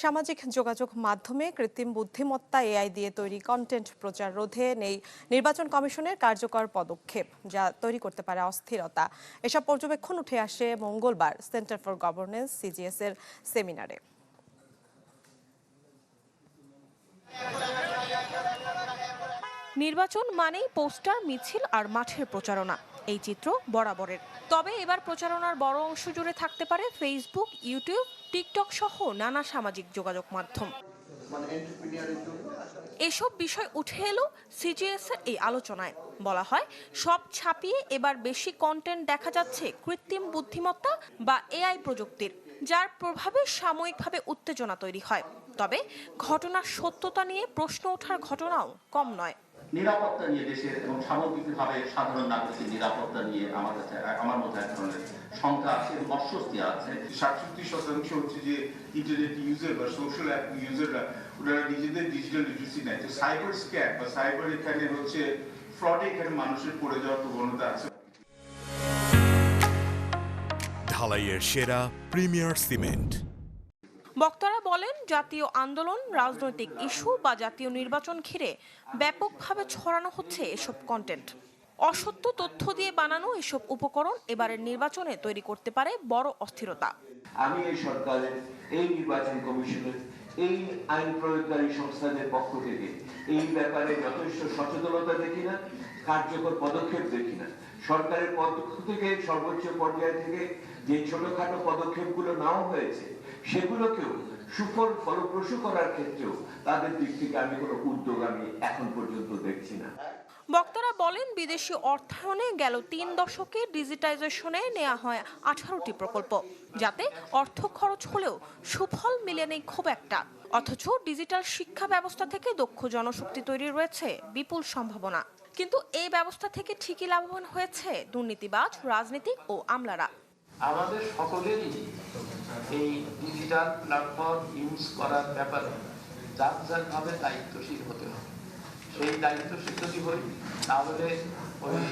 সামাজিক যোগাযোগ মাধ্যমে কৃত্রিম বুদ্ধিমত্তা এআই দিয়ে তৈরি কন্টেন্ট প্রচার রোধে নেই নির্বাচন কমিশনের কার্যকর পদক্ষেপ, যা তৈরি করতে পারে অস্থিরতা। এসব পর্যবেক্ষণ উঠে আসে মঙ্গলবার সেন্টার ফর গভর্নেন্স সিজিএস এর সেমিনারে। নির্বাচন মানেই পোস্টার, মিছিল আর মাঠের প্রচারণা, এই চিত্র বরাবরের। তবে এবার প্রচারণার বড় অংশ জুড়ে থাকতে পারে ফেসবুক, ইউটিউব, টিকটক সহ নানা সামাজিক যোগাযোগ মাধ্যম। এসব বিষয় উঠে এলো সিজিএস এর এই আলোচনায়। বলা হয়, সব ছাপিয়ে এবার বেশি কন্টেন্ট দেখা যাচ্ছে কৃত্রিম বুদ্ধিমত্তা বা এআই প্রযুক্তির, যার প্রভাবে সাময়িকভাবে উত্তেজনা তৈরি হয়। তবে ঘটনার সত্যতা নিয়ে প্রশ্ন ওঠার ঘটনাও কম নয়। নিরাপত্তা নিয়ে দেশের এবং সামগ্রিকভাবে সাধারণ নাগরিকের নিরাপত্তা নিয়ে আমার মধ্যে এক ধরনের শঙ্কা আছে এবং অস্বস্তি আছে। 67% হচ্ছে যে ইন্টারনেট ইউজার বা সোশ্যাল অ্যাপ ইউজাররা ওনারা নিজেদের ডিজিটাল লিটারেসি নেয়। তো সাইবার স্ক্যাম বা সাইবার এখানে হচ্ছে ফ্রডে এখানে মানুষের পড়ে যাওয়ার প্রবণতা আছে। ঢালাইয়ের সেরা প্রিমিয়ার সিমেন্ট। বক্তারা বলেন, জাতীয় আন্দোলন, রাজনৈতিক ইস্যু বা জাতীয় নির্বাচন ঘিরে ব্যাপকভাবে ছড়ানো হচ্ছে এসব কন্টেন্ট। অসত্য তথ্য দিয়ে বানানো এসব উপকরণ এবারের নির্বাচনে তৈরি করতে পারে বড় অস্থিরতা। আমি এই সরকারের, এই নির্বাচন কমিশনের, এই আইন প্রয়োগকারী সংস্থাদের পক্ষ থেকে এই ব্যাপারে যথেষ্ট সচেতনতা দেখি না, কার্যকর পদক্ষেপ দেখি না। সরকারের পক্ষ থেকে সর্বোচ্চ পর্যায় থেকে যে ছোটখাটো পদক্ষেপগুলো নেওয়া হয়েছে সেগুলোকেও সুফল ফলপ্রসূ করার ক্ষেত্রেও তাদের দিক থেকে আমি কোনো উদ্যোগ আমি এখন পর্যন্ত দেখছি না। বক্তারা বলেন, বিদেশি অর্থায়নে গেল 3 দশকে ডিজিটাইজেশনে নেওয়া হয় 18টি প্রকল্প, যাতে অর্থ খরচ হলেও সুফল মেলেনি খুব একটা। অথচ ডিজিটাল শিক্ষা ব্যবস্থা থেকে দক্ষ জনশক্তি তৈরি রয়েছে বিপুল সম্ভাবনা। কিন্তু এই ব্যবস্থা থেকে ঠিকই লাভবান হয়েছে দুর্নীতিবাজ, রাজনীতিক ও আমলারা। আমাদের সকলেরই এই ডিজিটাল প্ল্যাটফর্ম ইউজ করার ব্যাপারে যার যার ভাবে দায়িত্বশীল হতে হবে। সেই দায়িত্বশীল যদি হই, তাহলে ওই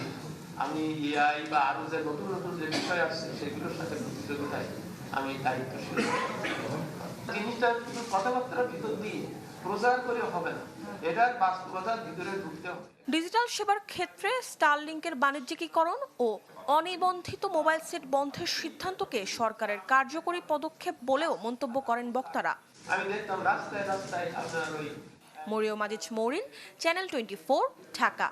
আমি এআই বা আরো যে নতুন নতুন যে বিষয় আসছে সেগুলোর সাথে প্রতিযোগিতায় আমি দায়িত্বশীল। জিনিসটা শুধু কথাবার্তার ভিতর দিয়ে প্রচার করে হবে না, এটার বাস্তবতার ভিতরে ঢুকতে হবে। ডিজিটাল সেবার ক্ষেত্রে স্টারলিংকের বাণিজ্যিকীকরণ ও অনিবন্ধিত মোবাইল সেট বন্ধের সিদ্ধান্তকে সরকারের কার্যকরী পদক্ষেপ বলেও মন্তব্য করেন বক্তারা। আমি দেখতাম রাস্তায় রাস্তায় আপনার ওই মরিয়ম আজিজ মৌরিন, চ্যানেল 24, ঢাকা।